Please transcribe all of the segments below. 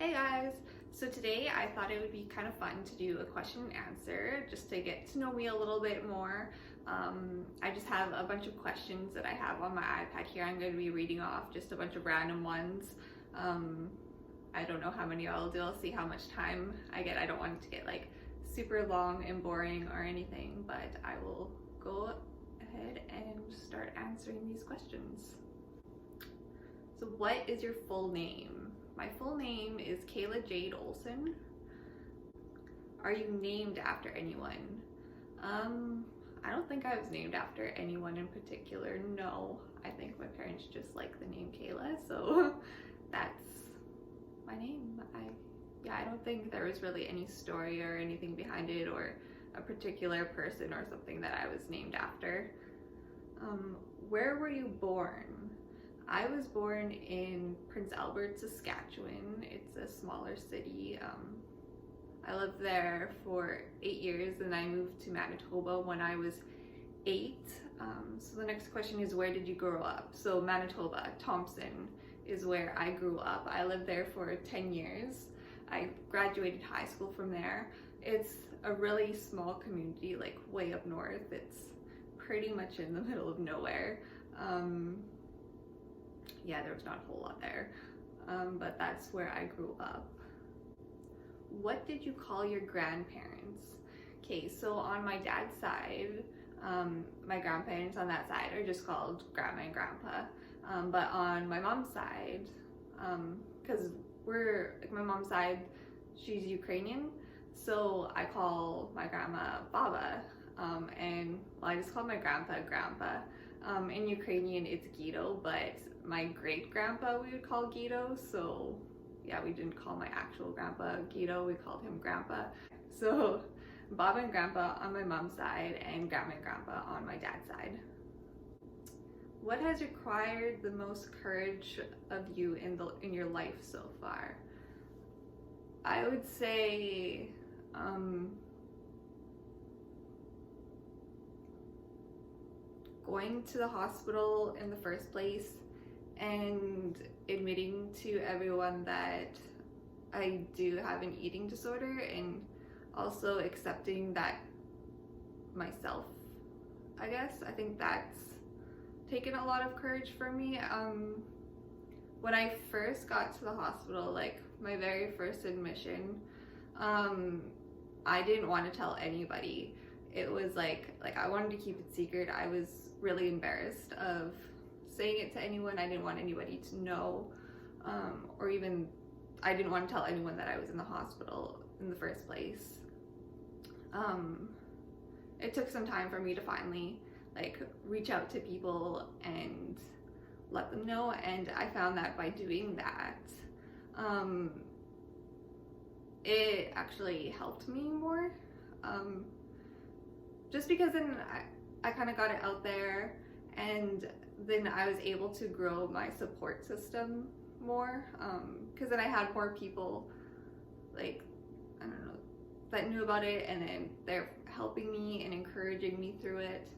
Hey guys! So today I thought it would be kind of fun to do a question and answer just to get to know me a little bit more. I just have a bunch of questions that I have on my iPad here. I'm going to be reading off just a bunch of random ones. I don't know how many I'll do. I'll see how much time I get. I don't want it to get like super long and boring or anything, but I will go ahead and start answering these questions. So what is your full name? My full name is Kayla Jade Olson. Are you named after anyone? I don't think I was named after anyone in particular, no. I think my parents just like the name Kayla, so that's my name. I don't think there was really any story or anything behind it or a particular person or something that I was named after. Where were you born? I was born in Prince Albert, Saskatchewan. It's a smaller city. I lived there for 8 years and I moved to Manitoba when I was 8. So the next question is, where did you grow up? So Manitoba, Thompson is where I grew up. I lived there for 10 years. I graduated high school from there. It's a really small community, like way up north. It's pretty much in the middle of nowhere. Yeah, there's not a whole lot there, but that's where I grew up. What did you call your grandparents? Okay, so on my dad's side, my grandparents on that side are just called grandma and grandpa, but on my mom's side, because my mom's side, she's Ukrainian, so I call my grandma Baba, and I just call my grandpa Grandpa. In Ukrainian it's Guido, but my great grandpa we would call Guido, so yeah, we didn't call my actual grandpa Guido, we called him Grandpa. So Baba and Grandpa on my mom's side and Grandma and Grandpa on my dad's side. What has required the most courage of you in your life so far? I would say going to the hospital in the first place and admitting to everyone that I do have an eating disorder, and also accepting that myself, I guess. I think that's taken a lot of courage for me. When I first got to the hospital, like my very first admission, I didn't want to tell anybody. It was like I wanted to keep it secret. I was really embarrassed of saying it to anyone. I didn't want anybody to know, or even I didn't want to tell anyone that I was in the hospital in the first place. It took some time for me to finally reach out to people and let them know, and I found that by doing that, it actually helped me more. Just because then I kind of got it out there, and then I was able to grow my support system more, because then I had more people, I don't know, that knew about it, and then they're helping me and encouraging me through it.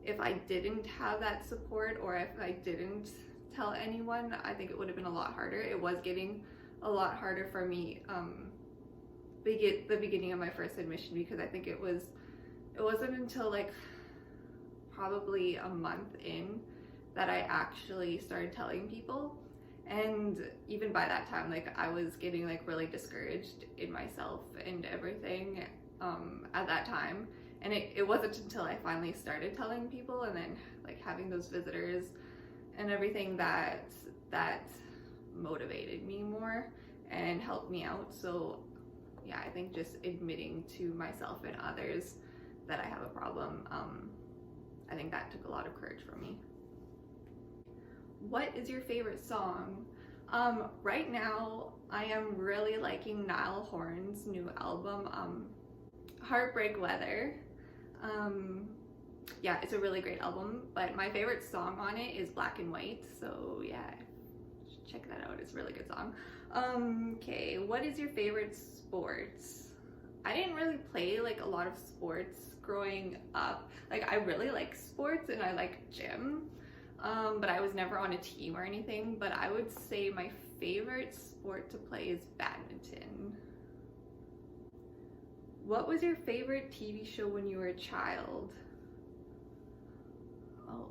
If I didn't have that support, or if I didn't tell anyone, I think it would have been a lot harder. It was getting a lot harder for me the beginning of my first admission, because I think it wasn't until probably a month in that I actually started telling people, and even by that time I was getting really discouraged in myself and everything at that time, and it wasn't until I finally started telling people and then having those visitors and everything that motivated me more and helped me out. So yeah, I think just admitting to myself and others that I have a problem, I think that took a lot of courage from me. What is your favorite song? Right now I am really liking Niall Horan's new album, Heartbreak Weather. Yeah, it's a really great album, but my favorite song on it is Black and White, so yeah, check that out, it's a really good song. Okay, what is your favorite sports? I didn't really play a lot of sports growing up. I really like sports and I like gym, but I was never on a team or anything. But I would say my favorite sport to play is badminton. What was your favorite TV show when you were a child? Oh.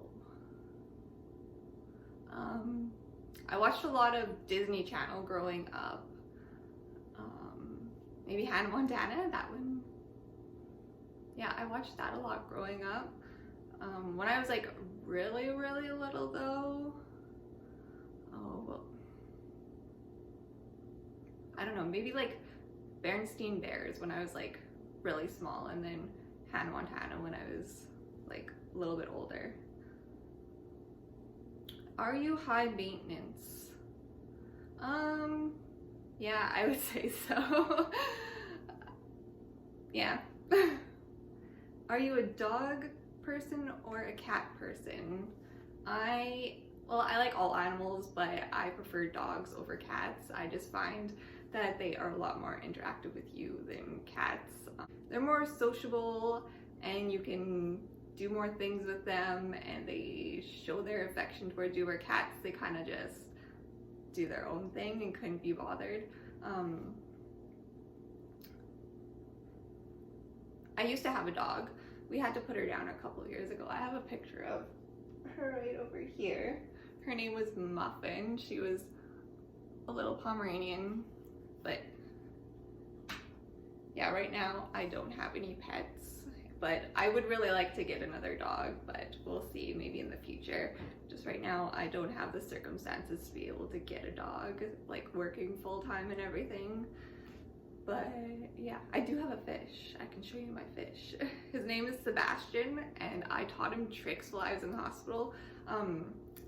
I watched a lot of Disney Channel growing up. Maybe Hannah Montana, that one. Yeah, I watched that a lot growing up. When I was like really little though, I don't know, maybe like Berenstain Bears when I was like really small, and then Hannah Montana when I was like a little bit older. Are you high maintenance? Yeah, I would say so. Yeah. Are you a dog person or a cat person? I like all animals, but I prefer dogs over cats. I just find that they are a lot more interactive with you than cats. They're more sociable and you can do more things with them, and they show their affection towards you, where cats, they kind of just do their own thing and couldn't be bothered. I used to have a dog. We had to put her down a couple of years ago. I have a picture of her right over here. Her name was Muffin. She was a little Pomeranian, but yeah, right now I don't have any pets, but I would really like to get another dog, but we'll see, maybe in the future. Just right now I don't have the circumstances to be able to get a dog, like working full-time and everything. But yeah, I do have a fish. I can show you my fish. His name is Sebastian, and I taught him tricks while I was in the hospital.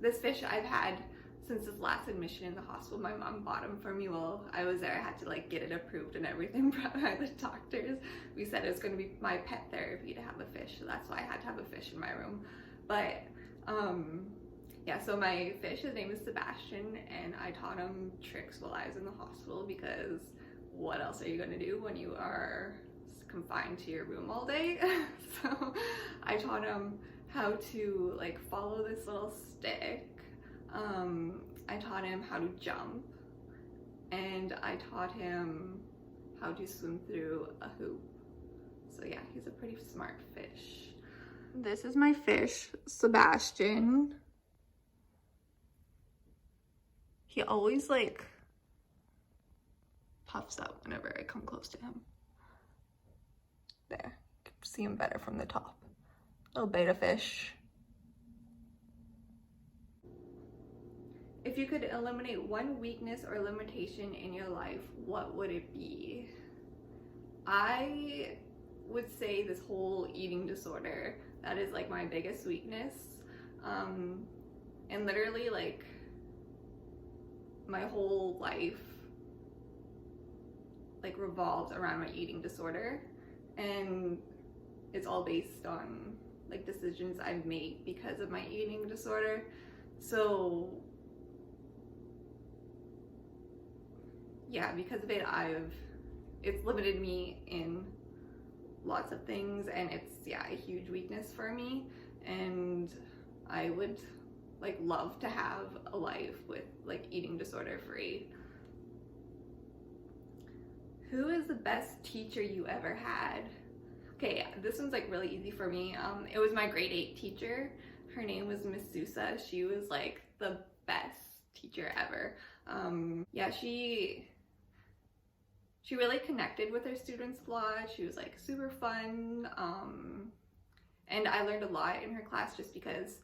This fish I've had since his last admission in the hospital. My mom bought him for me while I was there. I had to like get it approved and everything by the doctors. We said it was going to be my pet therapy to have a fish, so that's why I had to have a fish in my room. But yeah, so my fish, his name is Sebastian, and I taught him tricks while I was in the hospital, because what else are you going to do when you are confined to your room all day? So I taught him how to like follow this little stick. I taught him how to jump, and I taught him how to swim through a hoop. So yeah, he's a pretty smart fish. This is my fish, Sebastian. He always like puffs up whenever I come close to him. There, you can see him better from the top. Little beta fish. If you could eliminate one weakness or limitation in your life, what would it be? I would say this whole eating disorder. That is like my biggest weakness. And literally like my whole life like revolves around my eating disorder, and it's all based on like decisions I've made because of my eating disorder. So yeah, because of it, it's limited me in lots of things, and it's, yeah, a huge weakness for me. And I would like love to have a life with like eating disorder free. Who is the best teacher you ever had? Okay, this one's like really easy for me. It was my grade 8 teacher. Her name was Miss Sousa. She was like the best teacher ever. Yeah, she really connected with her students a lot. She was like super fun. And I learned a lot in her class just because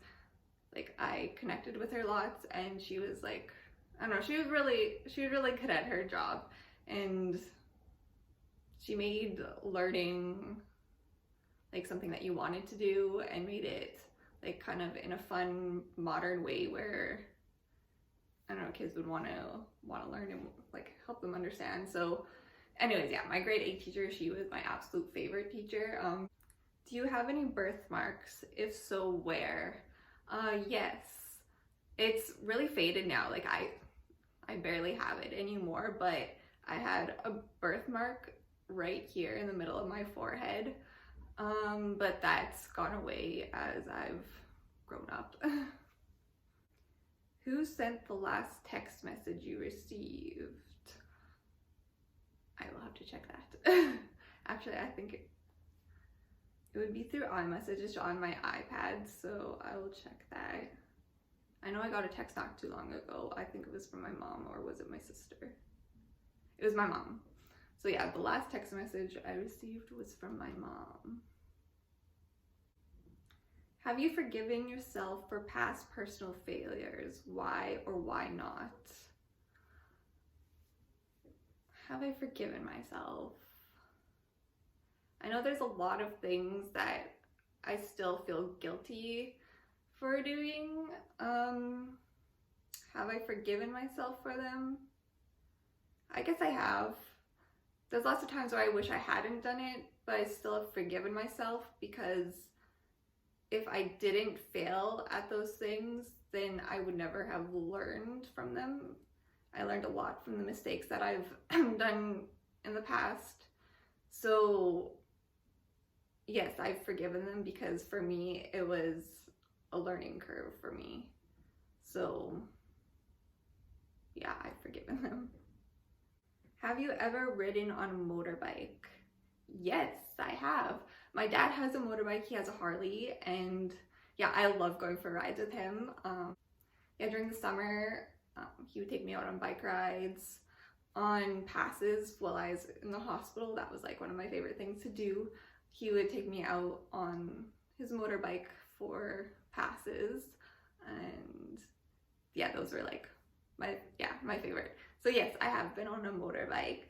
like I connected with her lots, and she was like, I don't know, she was really good at her job, and she made learning like something that you wanted to do, and made it like kind of in a fun, modern way where, I don't know, kids would want to learn and like help them understand. So anyways, yeah, my grade 8 teacher, she was my absolute favorite teacher. Do you have any birthmarks? If so, where? Yes. It's really faded now. Like I barely have it anymore, but I had a birthmark right here in the middle of my forehead. But that's gone away as I've grown up. Who sent the last text message you received? I will have to check that. Actually, I think it would be through iMessages on my iPad, so I will check that. I know I got a text not too long ago. I think it was from my mom, or was it my sister? It was my mom. So yeah, the last text message I received was from my mom. Have you forgiven yourself for past personal failures? Why or why not? Have I forgiven myself? I know there's a lot of things that I still feel guilty for doing. Have I forgiven myself for them? I guess I have. There's lots of times where I wish I hadn't done it, but I still have forgiven myself, because if I didn't fail at those things, then I would never have learned from them. I learned a lot from the mistakes that I've done in the past. So yes, I've forgiven them, because for me, it was a learning curve for me. So yeah, I've forgiven them. Have you ever ridden on a motorbike? Yes, I have. My dad has a motorbike, he has a Harley, and yeah, I love going for rides with him. Yeah, during the summer, he would take me out on bike rides, on passes while I was in the hospital. That was like one of my favorite things to do. He would take me out on his motorbike for passes, and yeah, those were like my favorite. So yes, I have been on a motorbike.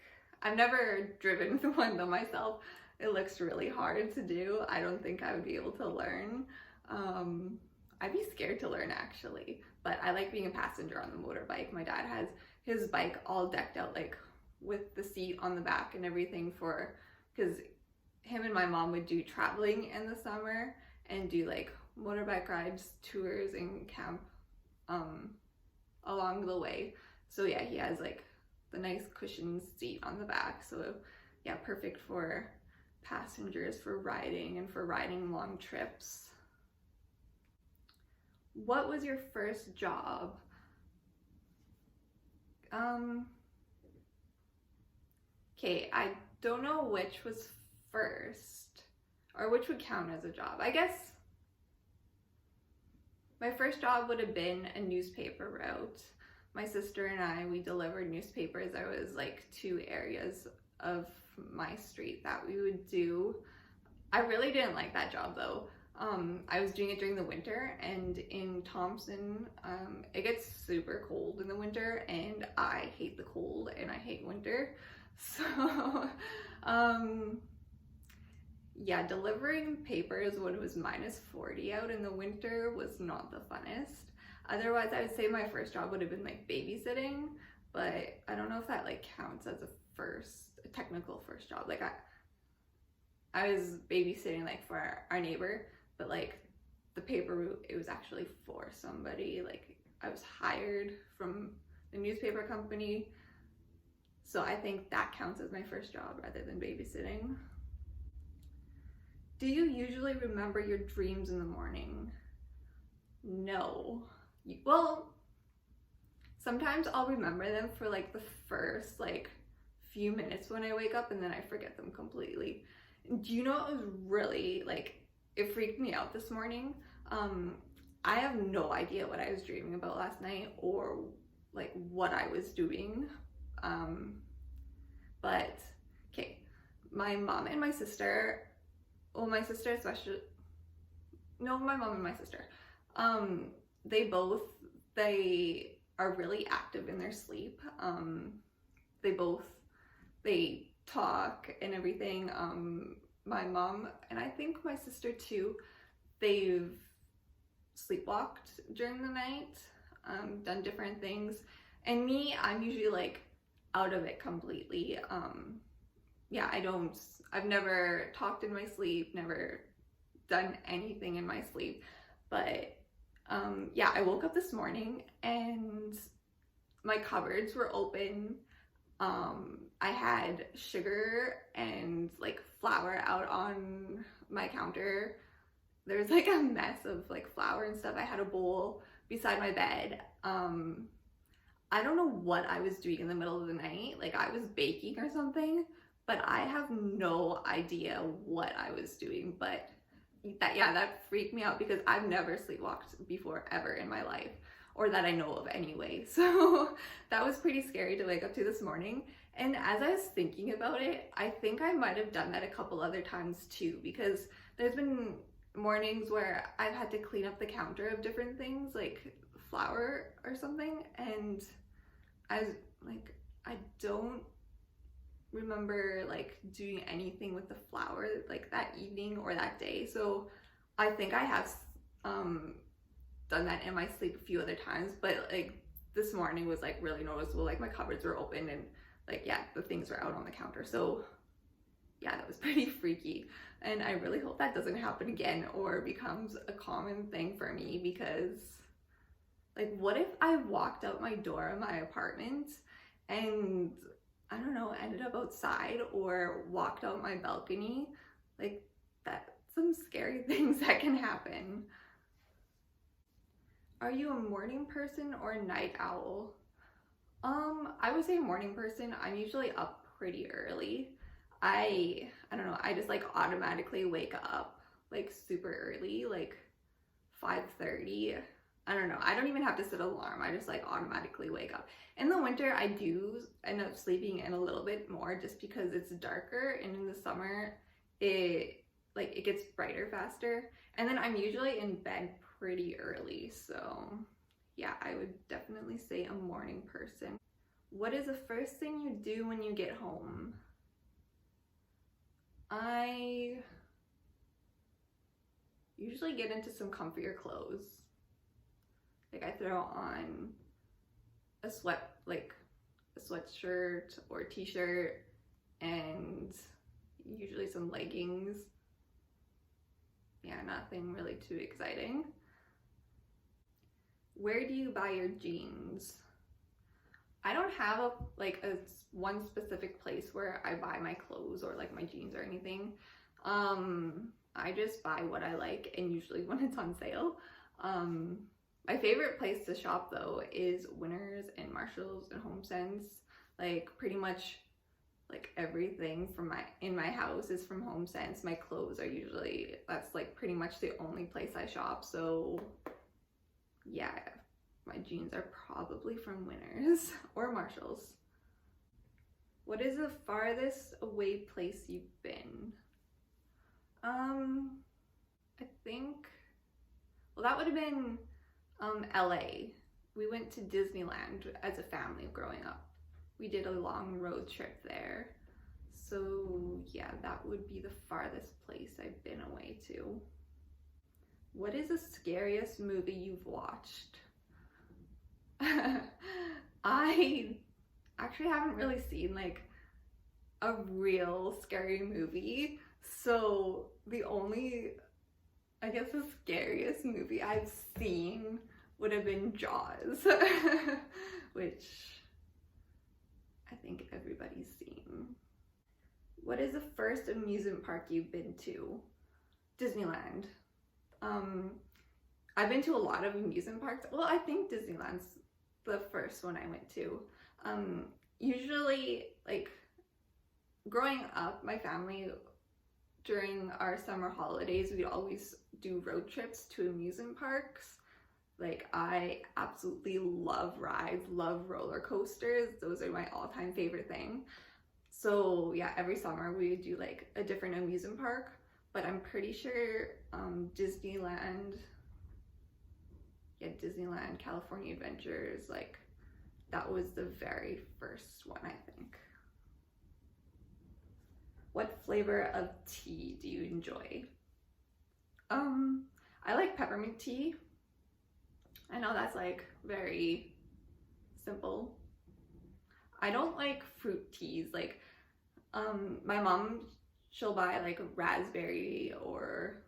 I've never driven one though myself. It looks really hard to do. I don't think I would be able to learn. I'd be scared to learn actually, but I like being a passenger on the motorbike. My dad has his bike all decked out, like with the seat on the back and everything, because him and my mom would do traveling in the summer and do like motorbike rides, tours, and camp along the way. So yeah, he has like the nice cushioned seat on the back. So yeah, perfect for passengers for riding and for riding long trips. What was your first job? Okay, I don't know which was first, or which would count as a job. I guess my first job would have been a newspaper route. My sister and I, we delivered newspapers. There was like 2 areas of my street that we would do. I really didn't like that job though. I was doing it during the winter, and in Thompson, it gets super cold in the winter, and I hate the cold and I hate winter. So, yeah, delivering papers when it was -40 out in the winter was not the funnest. Otherwise, I would say my first job would have been like babysitting, but I don't know if that like counts as a technical first job. Like I was babysitting like for our neighbor, but like the paper route, it was actually for somebody. Like I was hired from the newspaper company. So I think that counts as my first job rather than babysitting. Do you usually remember your dreams in the morning? No. Well, sometimes I'll remember them for like the first like few minutes when I wake up, and then I forget them completely. Do you know, it was really like, it freaked me out this morning. I have no idea what I was dreaming about last night or like what I was doing. But okay, my mom and my sister, well, my sister especially, no, my mom and my sister, they are really active in their sleep. They talk and everything. My mom, and I think my sister too, they've sleepwalked during the night, done different things. And me, I'm usually like out of it completely. Yeah, I've never talked in my sleep, never done anything in my sleep. But yeah, I woke up this morning and my cupboards were open. I had sugar and like flour out on my counter. There's like a mess of like flour and stuff. I had a bowl beside my bed. I don't know what I was doing in the middle of the night. Like I was baking or something, but I have no idea what I was doing. But that freaked me out because I've never sleepwalked before ever in my life, or that I know of anyway. So that was pretty scary to wake up to this morning. And as I was thinking about it, I think I might have done that a couple other times too, because there's been mornings where I've had to clean up the counter of different things like flour or something, and I don't remember like doing anything with the flour like that evening or that day. So I think I have done that in my sleep a few other times, but like this morning was like really noticeable. Like my cupboards were open and like the things were out on the counter. So yeah, that was pretty freaky, and I really hope that doesn't happen again or becomes a common thing for me, because like what if I walked out my door of my apartment and I don't know, ended up outside or walked out my balcony? Like that's some scary things that can happen. Are you a morning person or a night owl? I would say morning person. I'm usually up pretty early. I don't know, I just like automatically wake up like super early, like 5:30. I don't know, I don't even have to set an alarm. I just like automatically wake up. In the winter, I do end up sleeping in a little bit more just because it's darker, and in the summer, it gets brighter faster. And then I'm usually in bed pretty early, so yeah, I would definitely say a morning person. What is the first thing you do when you get home? I usually get into some comfier clothes. Like I throw on a sweatshirt or t-shirt, and usually some leggings. Yeah, nothing really too exciting. Where do you buy your jeans? I don't have a one specific place where I buy my clothes or like my jeans or anything. I just buy what I like, and usually when it's on sale. My favorite place to shop though is Winners and Marshalls and HomeSense. Like pretty much like everything in my house is from HomeSense. My clothes are usually, that's like pretty much the only place I shop. So yeah, my jeans are probably from Winners or Marshalls. What is the farthest away place you've been? I think, well, that would have been LA. We went to Disneyland as a family growing up. We did a long road trip there. So yeah, that would be the farthest place I've been away to. What is the scariest movie you've watched? I actually haven't really seen like a real scary movie. So the only, I guess the scariest movie I've seen would have been Jaws, which I think everybody's seen. What is the first amusement park you've been to? Disneyland. I've been to a lot of amusement parks. Well, I think Disneyland's the first one I went to. Usually, like, growing up, my family, during our summer holidays, we'd always do road trips to amusement parks. Like, I absolutely love rides, love roller coasters. Those are my all-time favorite thing. So yeah, every summer we would do like a different amusement park, but I'm pretty sure Disneyland, California Adventures, like that was the very first one, I think. What flavor of tea do you enjoy? I like peppermint tea. I know that's like very simple. I don't like fruit teas. Like, my mom, she'll buy like raspberry or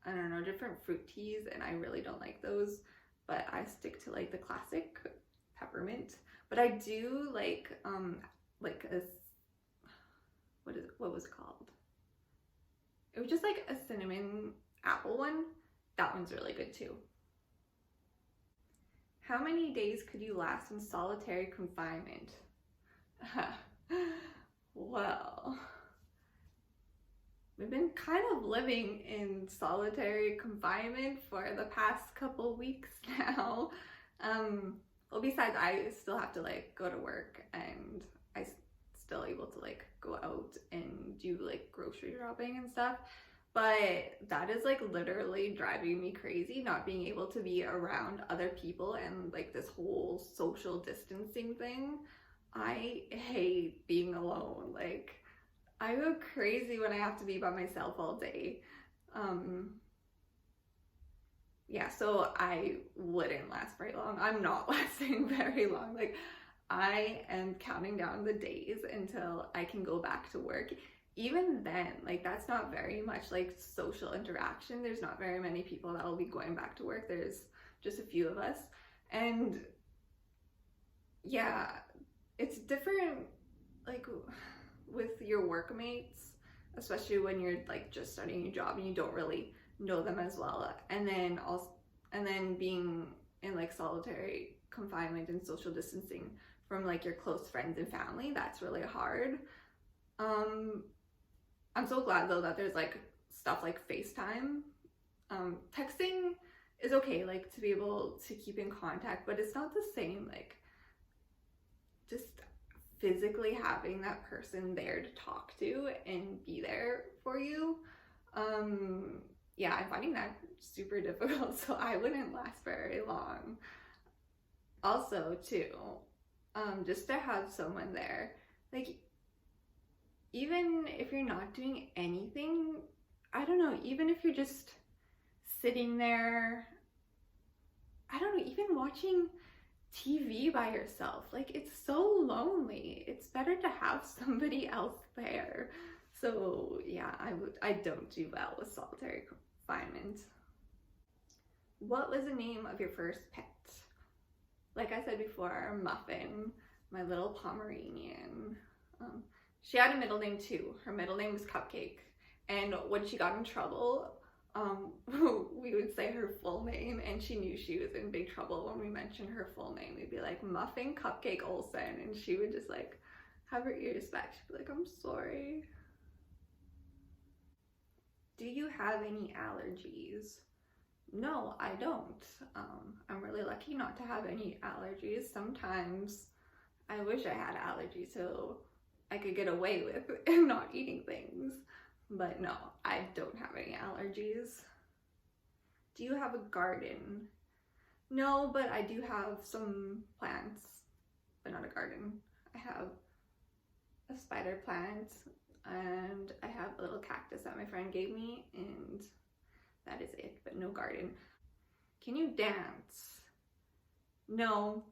I don't know, different fruit teas, and I really don't like those, but I stick to like the classic peppermint. But I do like what was it called? It was just like a cinnamon apple one. That one's really good too. How many days could you last in solitary confinement? Well, we've been kind of living in solitary confinement for the past couple weeks now. Well, besides I still have to like go to work, and I still able to like go out and do like grocery shopping and stuff. But that is like literally driving me crazy, not being able to be around other people and like this whole social distancing thing. I hate being alone. Like, I go crazy when I have to be by myself all day. Yeah, so I wouldn't last very long. I'm not lasting very long. Like, I am counting down the days until I can go back to work. Even then, like, that's not very much like social interaction. There's not very many people that will be going back to work. There's just a few of us. And yeah, it's different like with your workmates, especially when you're like just starting your job and you don't really know them as well. And then being in like solitary confinement and social distancing from like your close friends and family, that's really hard. I'm so glad though that there's like stuff like FaceTime. Texting is okay, like to be able to keep in contact, but it's not the same, like just physically having that person there to talk to and be there for you. Yeah, I'm finding that super difficult, so I wouldn't last very long. Also too, just to have someone there, like even if you're not doing anything, I don't know, even if you're just sitting there, I don't know, even watching TV by yourself, like it's so lonely. It's better to have somebody else there. So yeah, I don't do well with solitary confinement. What was the name of your first pet? Like I said before, Muffin, my little Pomeranian. She had a middle name too. Her middle name was Cupcake. And when she got in trouble, we would say her full name, and she knew she was in big trouble when we mentioned her full name. We'd be like, Muffin Cupcake Olsen, and she would just like have her ears back. She'd be like, I'm sorry. Do you have any allergies? No, I don't. I'm really lucky not to have any allergies. Sometimes I wish I had allergies so I could get away with not eating things. But no, I don't have any allergies. Do you have a garden? No, but I do have some plants, but not a garden. I have a spider plant, and I have a little cactus that my friend gave me, and that is it, but no garden. Can you dance? No,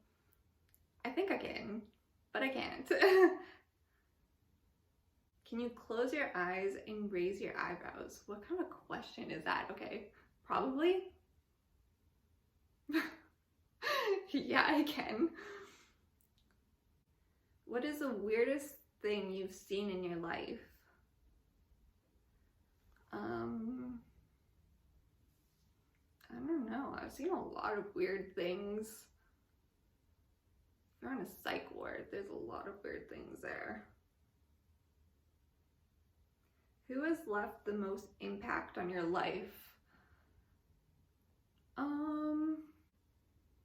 I think I can, but I can't. Can you close your eyes and raise your eyebrows? What kind of question is that? Okay, probably. Yeah, I can. What is the weirdest thing you've seen in your life? I don't know. I've seen a lot of weird things. If you're on a psych ward, there's a lot of weird things there. Who has left the most impact on your life?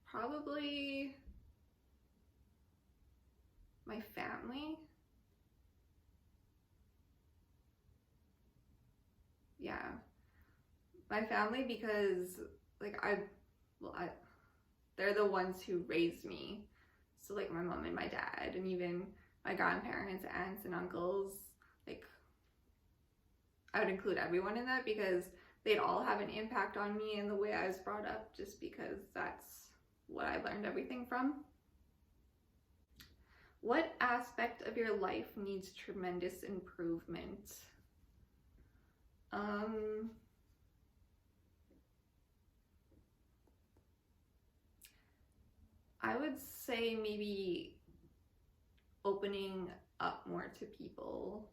Probably my family. Yeah, my family, because like they're the ones who raised me. So like my mom and my dad, and even my grandparents, aunts and uncles, like I would include everyone in that because they'd all have an impact on me and the way I was brought up, just because that's what I learned everything from. What aspect of your life needs tremendous improvement? I would say maybe opening up more to people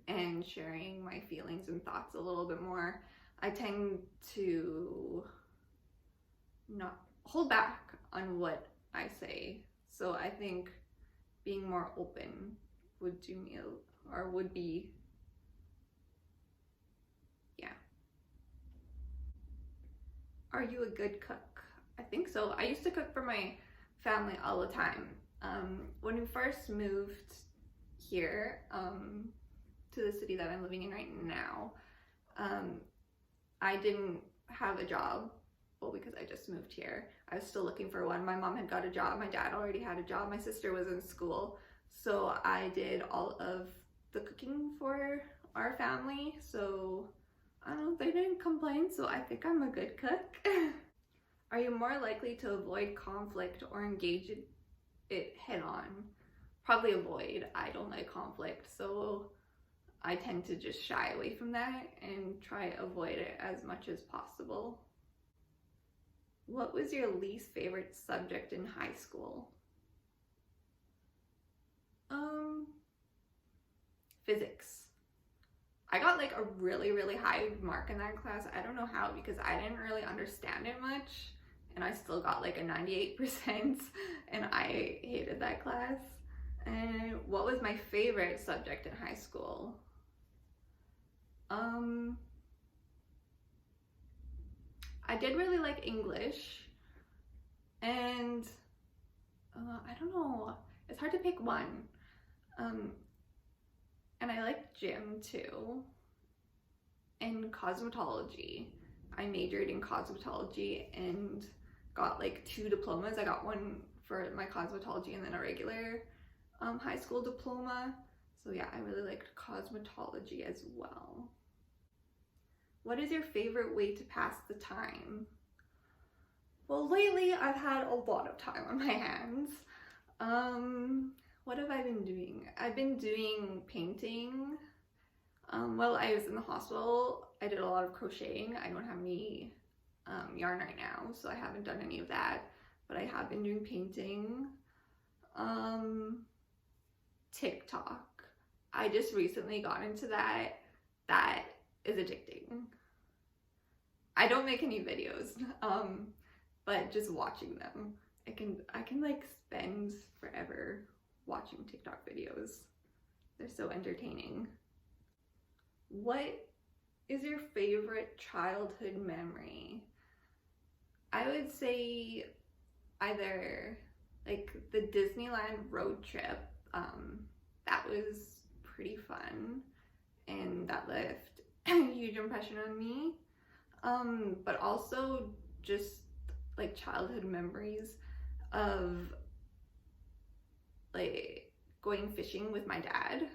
and sharing my feelings and thoughts a little bit more. I tend to not hold back on what I say. So I think being more open would do me or would be, yeah. Are you a good cook? I think so. I used to cook for my family all the time. When we first moved here to the city that I'm living in right now, I didn't have a job. Well, because I just moved here. I was still looking for one. My mom had got a job. My dad already had a job. My sister was in school. So I did all of the cooking for our family. So I don't know, they didn't complain. So I think I'm a good cook. Are you more likely to avoid conflict or engage it head on? Probably avoid. I don't like conflict. So I tend to just shy away from that and try to avoid it as much as possible. What was your least favorite subject in high school? Physics. I got like a really high mark in that class. I don't know how, because I didn't really understand it much, and I still got like a 98%, and I hated that class. And what was my favorite subject in high school? I did really like English, and I don't know, it's hard to pick one. And I liked gym too, and cosmetology. I majored in cosmetology and got like 2 diplomas. I got one for my cosmetology and then a regular high school diploma. So yeah, I really liked cosmetology as well. What is your favorite way to pass the time? Well, lately I've had a lot of time on my hands. What have I been doing? I've been doing painting. While I was in the hospital, I did a lot of crocheting. I don't have any yarn right now, so I haven't done any of that, but I have been doing painting. TikTok. I just recently got into that. That is addicting. I don't make any videos, but just watching them, I can like spend forever watching TikTok videos. They're so entertaining. What is your favorite childhood memory? I would say either like the Disneyland road trip. That was pretty fun, and that left a huge impression on me. But also just like childhood memories of like going fishing with my dad.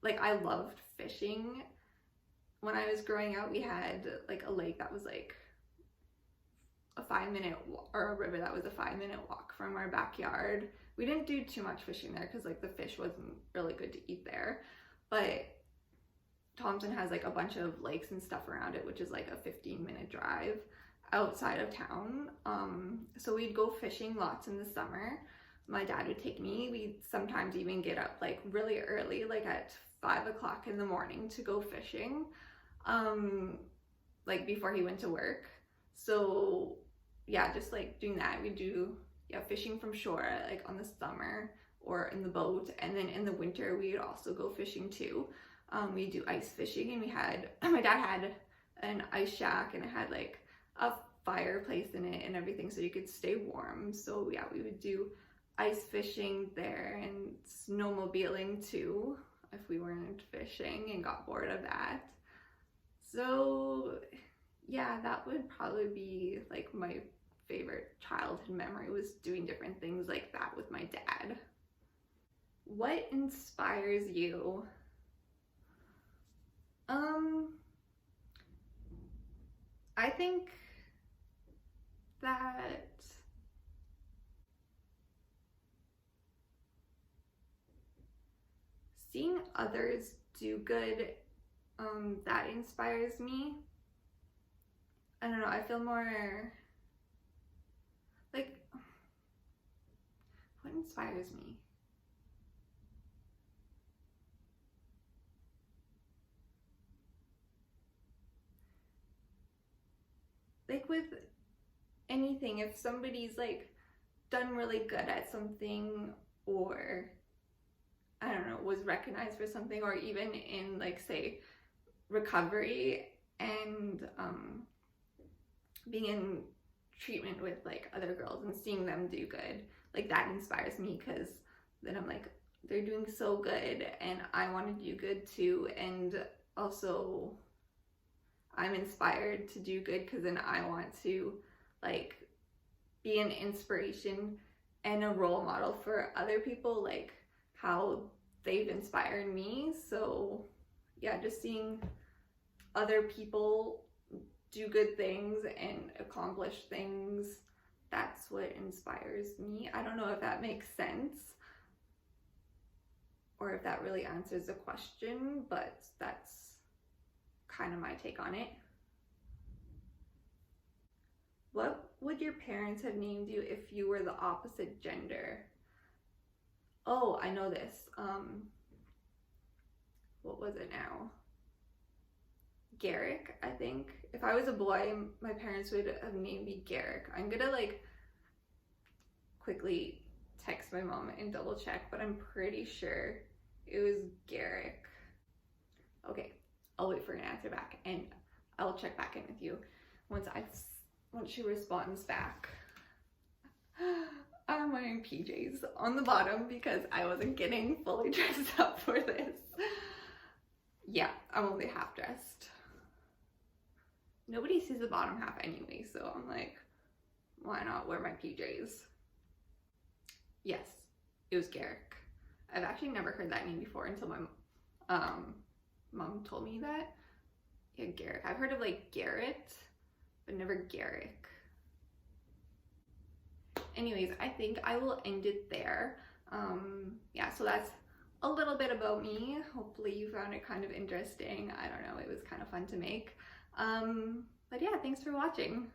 Like I loved fishing. When I was growing up, we had like a lake that was like a 5-minute or a river that was a 5-minute walk from our backyard. We didn't do too much fishing there because like the fish wasn't really good to eat there, but Thompson has like a bunch of lakes and stuff around it, which is like a 15-minute drive outside of town. So we'd go fishing lots in the summer. My dad would take me. We'd sometimes even get up like really early, like at 5 o'clock in the morning to go fishing, like before he went to work. So yeah, just like doing that. We do fishing from shore like on the summer or in the boat, and then in the winter we would also go fishing too. We do ice fishing, and we had my dad had an ice shack, and it had like a fireplace in it and everything so you could stay warm. So yeah, we would do ice fishing there and snowmobiling too if we weren't fishing and got bored of that. So yeah, that would probably be like my favorite childhood memory, was doing different things like that with my dad. What inspires you? I think that seeing others do good, that inspires me. I don't know, I feel more like, what inspires me? Like with anything. If somebody's like done really good at something, or I don't know, was recognized for something, or even in like say recovery and being in treatment with like other girls and seeing them do good, like that inspires me, because then I'm like, they're doing so good and I want to do good too. And also I'm inspired to do good because then I want to like be an inspiration and a role model for other people, like how they've inspired me. So yeah, just seeing other people do good things and accomplish things, that's what inspires me. I don't know if that makes sense or if that really answers the question, but that's kind of my take on it. What would your parents have named you if you were the opposite gender? Oh, I know this. What was it now? Garrick, I think. If I was a boy, my parents would have named me Garrick. I'm gonna like quickly text my mom and double check, but I'm pretty sure it was Garrick. Okay, I'll wait for an answer back and I'll check back in with you once she responds back. I'm wearing PJs on the bottom because I wasn't getting fully dressed up for this. Yeah, I'm only half dressed. Nobody sees the bottom half anyway, so I'm like, why not wear my PJs? Yes, it was Garrick. I've actually never heard that name before until my mom told me that. Yeah, Garrick. I've heard of like Garrett, but never Garrick. Anyways, I think I will end it there. Yeah, so that's a little bit about me. Hopefully you found it kind of interesting. I don't know, it was kind of fun to make. But yeah, thanks for watching.